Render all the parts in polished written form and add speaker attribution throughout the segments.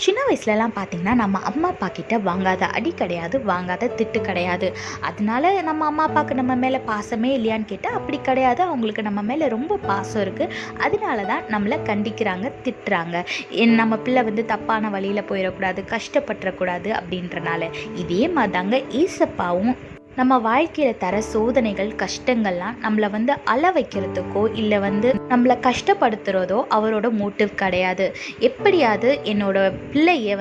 Speaker 1: சின்ன வயசுலலாம் பார்த்திங்கன்னா நம்ம அம்மா அப்பா கிட்ட வாங்காத அடி கிடையாது, வாங்காத திட்டு கிடையாது. அதனால நம்ம அம்மா அப்பாவுக்கு நம்ம மேலே பாசமே இல்லையான்னு கேட்டால் அப்படி கிடையாது. அவங்களுக்கு நம்ம மேலே ரொம்ப பாசம் இருக்குது. அதனால தான் நம்மளை கண்டிக்கிறாங்க, திட்டுறாங்க. நம்ம பிள்ளை தப்பான வழியில் போயிடக்கூடாது, கஷ்டப்பட்டுறக்கூடாது அப்படின்றனால. இதே மாதிரி தாங்க ஏசப்பாவும் நம்ம வாழ்க்கையில் தர சோதனைகள், கஷ்டங்கள்லாம் நம்மளை அள வைக்கிறதுக்கோ இல்லை நம்மளை கஷ்டப்படுத்துகிறதோ அவரோட மோட்டிவ் கிடையாது. எப்படியாவது என்னோட பிள்ளைய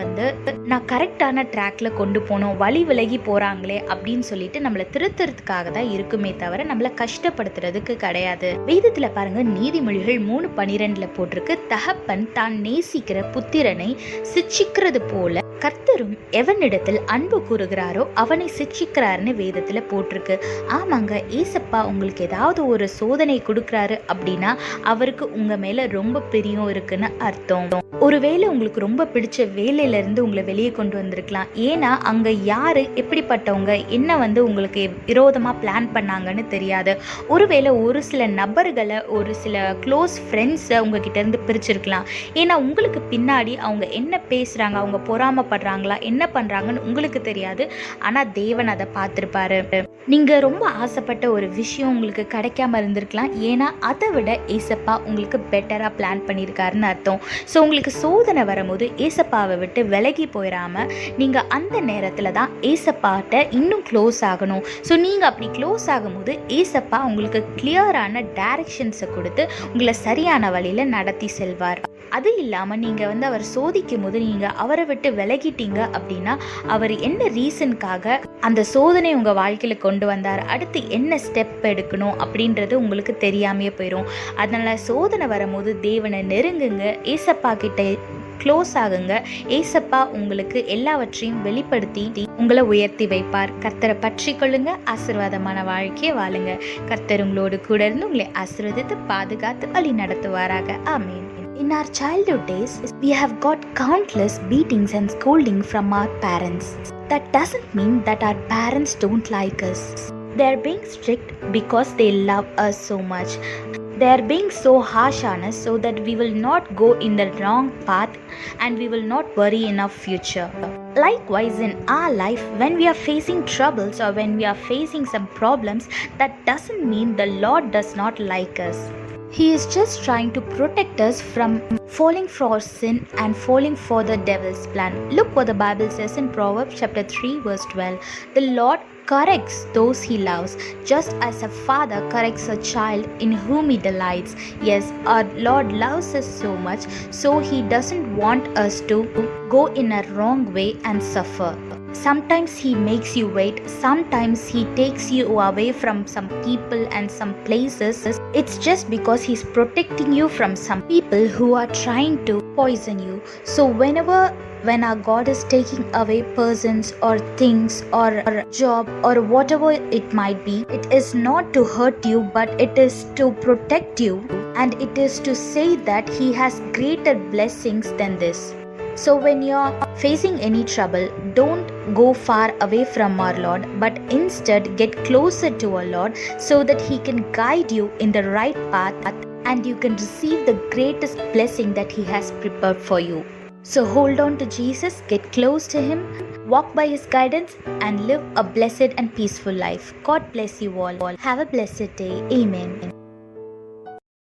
Speaker 1: நான் கரெக்டான ட்ராக்ல கொண்டு போகணும், வழி விலகி போகிறாங்களே அப்படின்னு சொல்லிட்டு நம்மளை திருத்துறதுக்காக தான் இருக்குமே தவிர நம்மளை கஷ்டப்படுத்துறதுக்கு கிடையாது. வேதத்தில் பாருங்க, நீதிமொழிகள் 3:12 போட்டிருக்கு, தகப்பன் தான் நேசிக்கிற புத்திரனை சிட்சிக்கிறது போல கர்த்தரும் எவனிடத்தில் அன்பு கூறுகிறாரோ அவனை சிட்சிக்கிறாருன்னு வேதத்துல போட்டிருக்கு. ஆமாங்க, ஏசப்பா உங்களுக்கு ஏதாவது ஒரு சோதனை கொடுக்குறாரு அப்படின்னா அவருக்கு உங்க மேல ரொம்ப பிரியம் இருக்குன்னு அர்த்தம். ஒருவேளை உங்களுக்கு ரொம்ப பிடிச்ச வேலையில இருந்து உங்களை வெளியே கொண்டு வந்திருக்கலாம். ஏன்னா அங்க யாரு எப்படிப்பட்டவங்க என்ன உங்களுக்கு விரோதமா பிளான் பண்ணாங்கன்னு தெரியாது. ஒருவேளை ஒரு சில நபர்களை, ஒரு சில க்ளோஸ் ஃப்ரெண்ட்ஸை உங்ககிட்ட இருந்து பிரிச்சிருக்கலாம். ஏன்னா உங்களுக்கு பின்னாடி அவங்க என்ன பேசுறாங்க, அவங்க பொறாமப்படுறாங்களா, என்ன பண்றாங்கன்னு உங்களுக்கு தெரியாது. ஆனா தேவன் அதை பார்த்திருப்பாரு. நீங்க ரொம்ப ஆசைப்பட்ட ஒரு விஷயம் உங்களுக்கு கிடைக்காம இருந்திருக்கலாம். ஏன்னா அதை விட ஏசப்பா உங்களுக்கு பெட்டரா பிளான் பண்ணியிருக்காருன்னு அர்த்தம். ஸோ உங்களுக்கு சோதனை வரும்போது ஏசப்பாவை விட்டு விலகி போயிடாம நீங்க அந்த நேரத்துல தான் ஏசப்பாட்ட இன்னும் க்ளோஸ் ஆகணும். ஸோ நீங்க அப்படி க்ளோஸ் ஆகும்போது ஏசப்பா உங்களுக்கு கிளியரான டைரக்ஷன்ஸை கொடுத்து உங்களை சரியான வழியில நடத்தி செல்வார். அது இல்லாமல் நீங்கள் அவர் சோதிக்கும் போது நீங்கள் அவரை விட்டு விலகிட்டீங்க அப்படின்னா அவர் என்ன ரீசனுக்காக அந்த சோதனை உங்கள் வாழ்க்கையில் கொண்டு வந்தார், அடுத்து என்ன ஸ்டெப் எடுக்கணும் அப்படின்றது உங்களுக்கு தெரியாமையே போயிடும். அதனால் சோதனை வரும்போது தேவனை நெருங்குங்க, ஏசப்பா கிட்ட க்ளோஸ் ஆகுங்க. ஏசப்பா உங்களுக்கு எல்லாவற்றையும் வெளிப்படுத்தி உங்களை உயர்த்தி வைப்பார். கர்த்தரை பற்றி கொள்ளுங்க, ஆசீர்வாதமான வாழ்க்கையை வாழுங்க. கர்த்தர் உங்களோடு கூட இருந்து உங்களை ஆசீர்வதித்து பாதுகாத்து வழி நடத்துவாராக. ஆமீன். In our childhood days, we have got countless beatings and scolding from our parents. That doesn't mean that our parents don't like us. They are being strict because they love us so much. They are being so harsh on us so that we will not go in the wrong path and we will not worry in our future. Likewise, in our life, when we are facing troubles or when we are facing some problems, that doesn't mean the Lord does not like us. He is just trying to protect us from falling for sin and falling for the devil's plan. Look what the Bible says in Proverbs chapter 3 verse 12. The Lord corrects those he loves, just as a father corrects a child in whom he delights. Yes, our Lord loves us so much, so he doesn't want us to go in a wrong way and suffer. Sometimes he makes you wait, sometimes he takes you away from some people and some places. It's just because he's protecting you from some people who are trying to poison you. So when our God is taking away persons or things or a job or whatever it might be, it is not to hurt you, but it is to protect you, and it is to say that he has greater blessings than this. So when you're facing any trouble, don't go far away from our Lord, but instead get closer to our Lord so that he can guide you in the right path and you can receive the greatest blessing that he has prepared for you. So hold on to Jesus, get close to him, walk by his guidance and live a blessed and peaceful life. God bless you all. Have a blessed day. Amen.